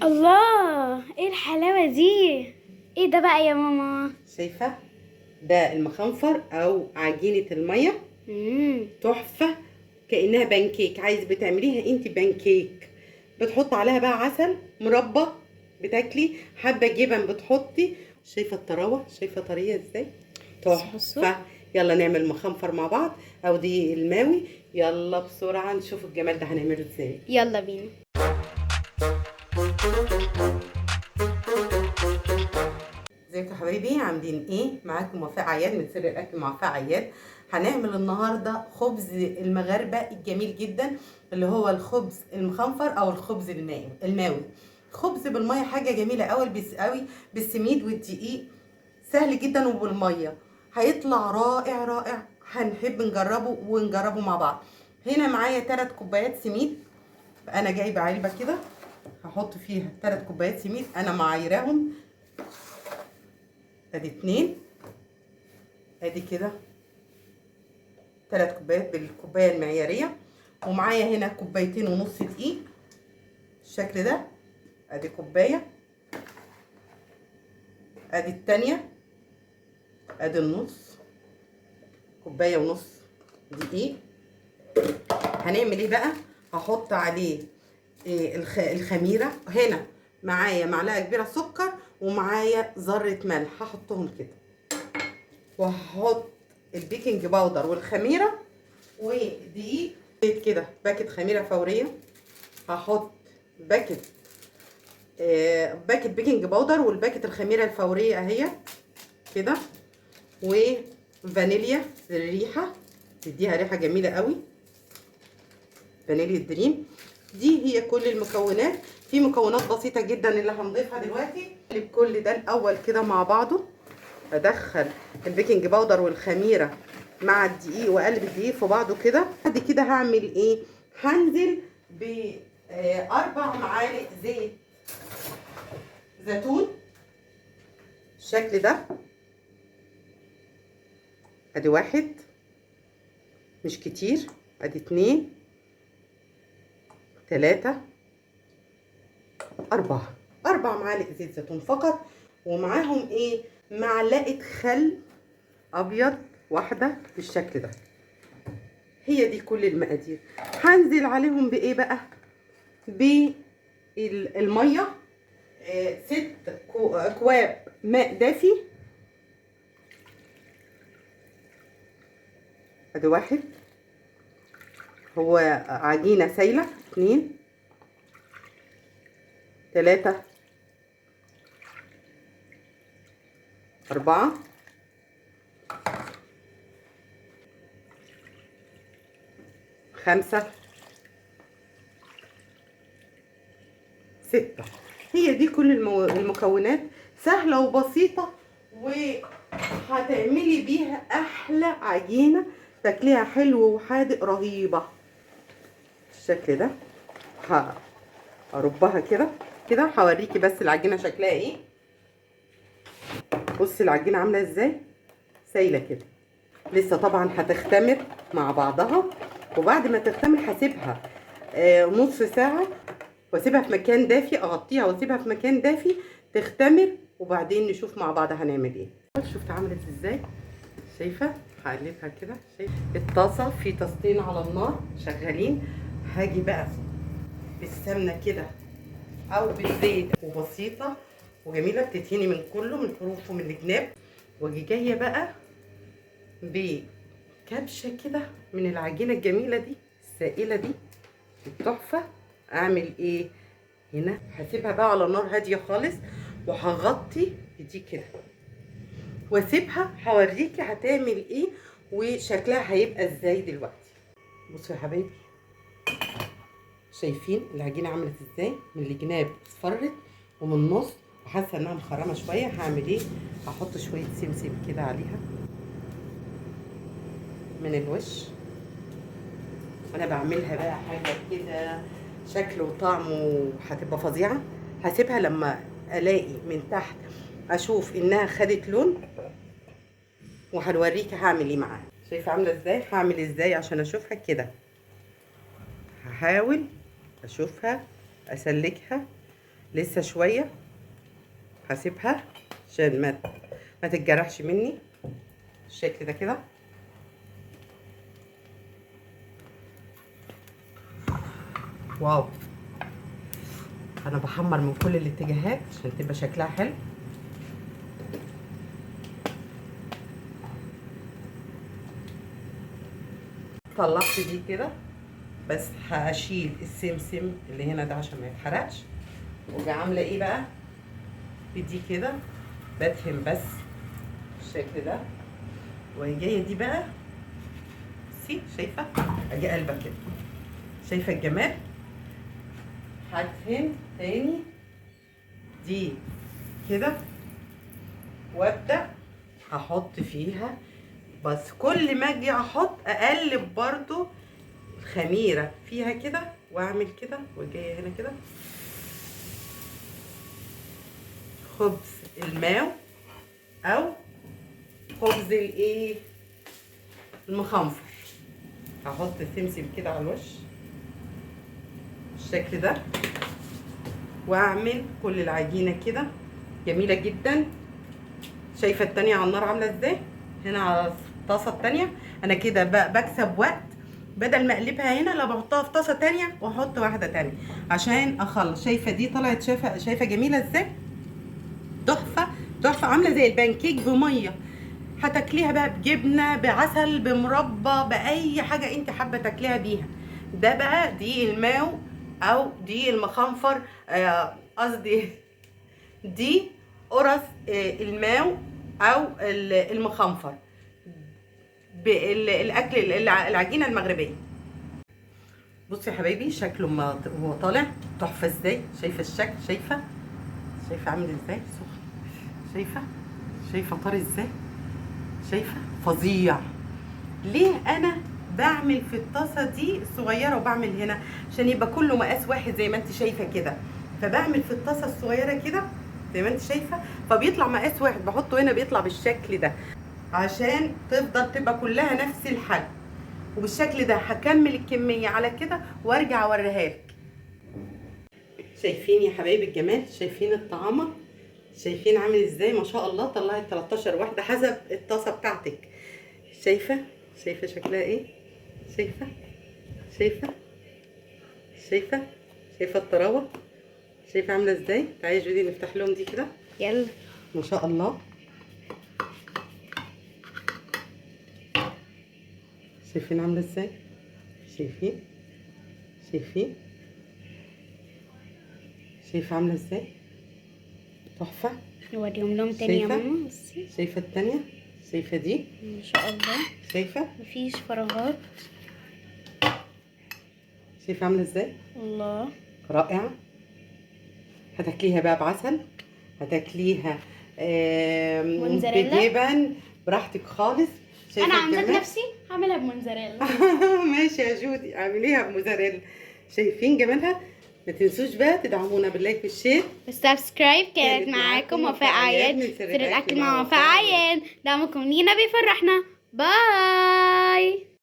الله، ايه الحلاوة دي؟ ايه ده بقى يا ماما؟ شايفه؟ ده المخنفر او عجينه الميه. تحفه. كانها بانكيك. عايز بتعمليها انت بانكيك، بتحط عليها بقى عسل مربى، بتاكلي حبه جبن بتحطي. شايفه الطراوه؟ شايفه طريه ازاي؟ بصوا. تحفه. يلا نعمل مخنفر مع بعض او دي الماوي. يلا بسرعه نشوف الجمال ده هنعمله ازاي. يلا بينا. ازيكم يا حبايبي؟ عاملين ايه؟ معاكم وفاء عياد من سر الاكل مع وفاء عياد. هنعمل النهارده خبز المغاربه الجميل جدا، اللي هو الخبز المخنفر او الخبز الماوي. خبز بالميه حاجه جميله قوي قوي، بالسميد والدقيق. سهل جدا وبالميه هيطلع رائع رائع. هنحب نجربه مع بعض. هنا معايا 3 كوبايات سميد. انا جايبه علبه كده هحط فيها 3 كوبايات سميد انا معايراهم. ادي 2، ادي كده 3 كوبايات بالكوبايه المعياريه. ومعايا هنا 2.5 كوباية دقيق بالشكل ده. ادي كوبايه، ادي التانية، ادي النص، 1.5 كوباية دقيق. هنعمل ايه بقى؟ هحط عليه الخميره. هنا معايا معلقه كبيره سكر ومعايا ذره ملح، هحطهم كده. وهحط البيكنج باودر والخميره ودقيق كده. باكت خميره فوريه. هحط باكت بيكنج باودر والباكت الخميره الفوريه اهي كده. وفانيليا للريحه، تديها ريحه جميله قوي. فانيليا دريم. دي هي كل المكونات. في مكونات بسيطه جدا اللي هنضيفها دلوقتي. اقلب كل ده الاول كده مع بعضه. ادخل البيكنج باودر والخميره مع الدقيق واقلب الدقيق في بعضه كده. بعد كده هعمل ايه؟ هنزل ب4 معالق زيت زيتون بالشكل ده. ادي 1، مش كتير. ادي 2، 3، 4 معالق زيت زيتون فقط. ومعاهم ايه؟ معلقه خل ابيض واحده بالشكل ده. هي دي كل المقادير. هنزل عليهم بايه بقى؟ بالميه. 6 اكواب ماء دافي. ادي 1، هو عجينه سايله. 2، 3، 4، 5، 6. هي دي كل المكونات. سهلة وبسيطة، وهتعملي بيها أحلى عجينة تاكليها حلو وحادق رهيبة بالشكل ده. هربها كده كده. هوريكي بس العجينة شكلها ايه. بصي العجينة عاملة ازاي، سايلة كده. لسه طبعا هتختمر مع بعضها. وبعد ما تختمر هسيبها نص ساعة، واسيبها في مكان دافي. اغطيها واسيبها في مكان دافي تختمر، وبعدين نشوف مع بعض هنعمل ايه. شفت عملت ازاي؟ شايفه؟ هقلبها كده. شايفه الطاسه في طاستين على النار شغالين. هاجي بقى بالسمنه كده او بالزيت، وبسيطه وجميله بتتهني من كله، من الحروف ومن الجناب. واجي جايه بقى بكبشه كده من العجينه الجميله دي السائله دي التحفه. اعمل ايه هنا؟ هسيبها بقى على نار هاديه خالص، وهغطي بدي كده واسيبها. هوريكي هتعمل ايه وشكلها هيبقى ازاي دلوقتي. بصوا يا حبايبي، شايفين العجينه عملت ازاي؟ من الجناب اصفرت ومن النص وحاسه انها مخرمه شويه. هعمل ايه؟ هحط شويه سمسم كده عليها من الوش. وانا بعملها بقى حاجه كده شكل وطعم وهتبقى فظيعه. هسيبها لما الاقي من تحت اشوف انها خدت لون، وهنوريكي هعمل ايه معاها. شايفه عامله ازاي؟ هعمل ازاي عشان اشوفها كده. هحاول اشوفها اسلكها. لسه شويه هسيبها عشان ما تتجرحش مني بالشكل ده كده. واو، انا بحمر من كل الاتجاهات عشان تبقى شكلها حلو. طلعت دي كده، بس هشيل السمسم اللي هنا ده عشان ما يتحرقش. واجي عامله ايه بقى بدي كده، بدهن بس بالشكل ده. وهي جايه دي بقى، بصي شايفه، اجي قلبه كده، شايفه الجمال. هدهن تاني دي كده، وابدا احط فيها، بس كل ما اجي احط اقلب برضو الخميره فيها كده، واعمل كده وجايه هنا كده. خبز الماو او خبز الايه المخنفر، هحط السمسم كده على الوش بالشكل ده، واعمل كل العجينه كده جميله جدا. شايفه التانية على النار عامله ازاي، هنا على الطاسه التانية. انا كده بكسب وقت، بدل ما اقلبها هنا لا بحطها في طاسه تانية واحط واحده تانية عشان اخلص. شايفه دي طلعت، شايفه جميله ازاي، تحفه تحفه، عامله زي البانكيك بميه. هتاكليها بقى بجبنه، بعسل، بمربى، باي حاجه انت حابه تاكليها بيها. ده بقى دي الماو او دي المخنفر، قصدي دي قرص الماو او المخنفر بالاكل العجينه المغربيه. بصوا يا حبايبي شكله ما هو طالع تحفه ازاي. شايفه الشكل، شايفه عامل ازاي سخن، شايفه طري ازاي، شايفه فظيع. ليه انا بعمل في الطاسه دي الصغيره وبعمل هنا؟ عشان يبقى كله مقاس واحد زي ما انت شايفه كده. فبعمل في الطاسه الصغيره كده زي ما انت شايفه، فبيطلع مقاس واحد، بحطه هنا بيطلع بالشكل ده عشان تفضل تبقى كلها نفس الحجم. وبالشكل ده هكمل الكميه على كده وارجع اوريها لك. شايفين يا حبايبي الجمال، شايفين الطعامه، شايفين عامل ازاي ما شاء الله. طلعت 13 واحده حسب الطاسه بتاعتك. شايفه شكلها ايه، شايفه شايفه شايفه شايفه الطراوه، شايفه عامله ازاي. تعالي يا جودي نفتح لهم دي كده، يلا. ما شاء الله. شايفين عامله ازاي، شايفين شايفه عامله ازاي، تحفه. نوريهم لهم تاني يا شايفة؟ ماما. بصي شايفه التانية، شايفه دي، ما شاء الله، شايفه مفيش فراغات. شايفه عامله ازاي، الله. رائعه. هتاكليها بقى بعسل، هتاكليها موتزاريلا. بجبن، براحتك خالص. شايفه انا عن ذات الجمال؟ نفسي هعملها بموتزاريلا. ماشي يا جودي، اعمليها بموزاريلا. شايفين جمالها؟ ما تنسوش بقى تدعمونا باللايك والشير. والسبسكرايب. كانت معاكم وفاء عياد من سر الاكل مع وفاء عياد. دعمكم لينا بيفرحنا. باي.